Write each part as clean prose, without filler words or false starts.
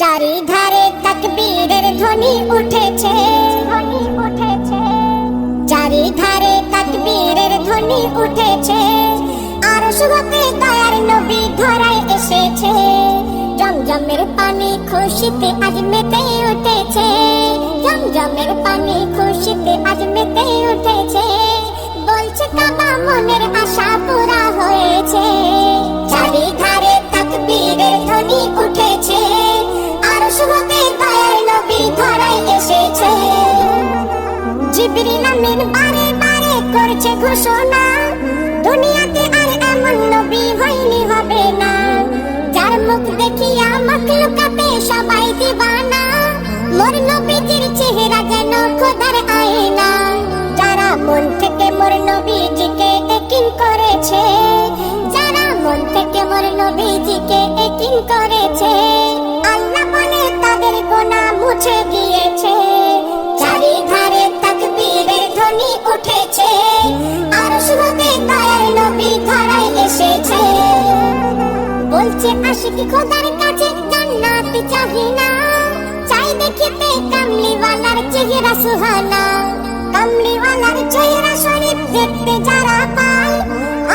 চারিধারে তাকবীরের ধ্বনি উঠেছে, চারিধারে তাকবীরের ধ্বনি উঠেছে। আরশ হতে দয়ার নবী ধরায় এসেছে। জমজমের পানি খুশিতে আজ মেতে উঠেছে, জমজমের পানি খুশিতে আজ মেতে উঠেছে। বলছে কাবা মনের আশা পুরা হয়েছে। চারিধারে তাকবীরের ধ্বনি উঠেছে। আরশ হতে দয়ার নবী ধরায় এসেছে। জিবরিল আমিন বারে বারে করছে ঘোষণা, দুনিয়াতে আর এমন নবী হয়নি হবে না। যার মুখ দেখিয়া মাখলুকাতে সবাই দিবানা, মোর নবীজির চেহারা যেন খোদার আয়না। যারা মন থেকে মোর নবীজিকে একিন করেছে, যারা মন থেকে মোর নবীজিকে একিন করেছে, আল্লাহ বলে তাদের গুনাহ মুছে গিয়েছে। চারিধারে তাকবীরের ধ্বনি উঠেছে। আরশ হতে দয়ার নবী ধরায় এসেছে। বলছে আশিক খোদার কাছে জান্নাত চাহি না, চাই দেখিতে কামলিওয়ালার চেহারা সুহানা। কামলিওয়ালার চেহারা শরীফ দেখতে যারা পায়,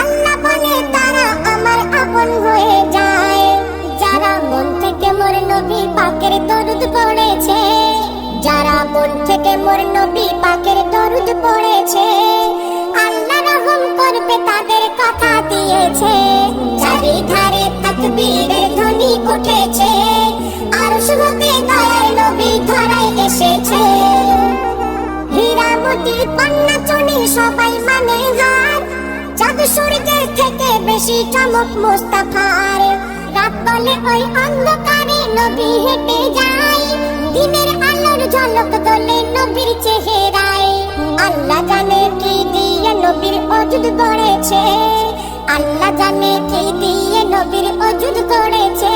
আল্লাহ বলে তারা আমার আপন হয়ে যায়। যারা মন থেকে মোর নবী পাকের দরুদ পড়েছে, যারা মন থেকে মোর নবী পাকের দরুদ পড়েছে, আল্লাহ রহম করবে তাদের কথা দিয়েছে। চারিধারে তাকবীরের ধ্বনি উঠেছে। আরশ হতে দয়ার নবী ধরায় এসেছে। হীরা মোতি পান্না চুনি সবাই মানে হার, চাঁদ সূর্যের থেকে বেশি চমক মুস্তাফার। রাত বলে ওই অন্ধকারে নবী হেঁটে যায়, দিনের আলোর ঝলক দোলে নবীর চেহারায়। আল্লাহ জানে কি দিয়ে নবীর ওজুদ গড়েছে, আল্লাহ জানে কি দিয়ে নবীর ওজুদ গড়েছে।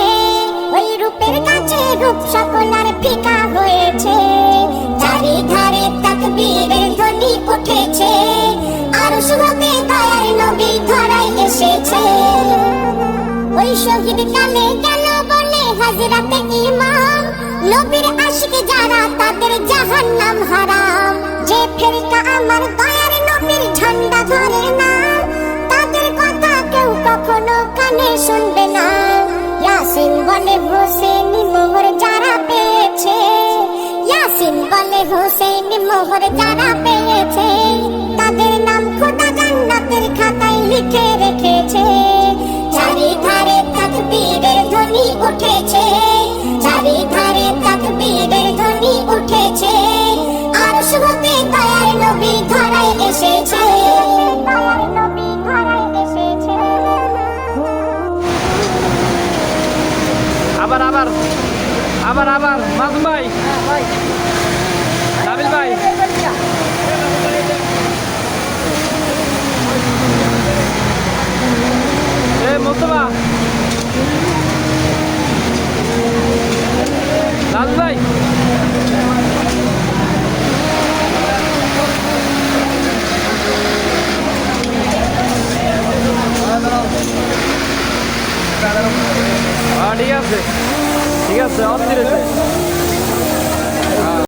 ওই রূপের কাছে রূপ সকল আর ফিকা হয়েছে। চারিধারে তাকবীরের ধ্বনি উঠেছে। আরশ হতে দয়ার নবী ধরায় এসেছে। ওই শহীদ কালে গেল বলে হাজরাতে ইমাম, নবীর আশিক যারা তাদের জাহান্নাম হারাম। যে ফেরেশতা আমার দয়ার নবীর ঝান্ডা ধরে না, তাদের কথা কেউ কখনো কানে শুনবে না। ইয়াসিন বলে হোসেন মোহর যারা পেয়েছে, ইয়াসিন বলে হোসেন মোহর যারা পেয়েছে, তাদের নাম খোদা জান্নাতের খাতায় লিখে রেখেছে। চারিধারে তাকবীরের ধ্বনি উঠেছে। চারিধারে তাকবীরের ধ্বনি উঠেছে। আরশ হতে দয়ার নবী ধরায় এসেছে। দয়ার নবী ধরায় এসেছে। আবার আবার আবার আবার মাসুম ভাই, নাবিল ভাই।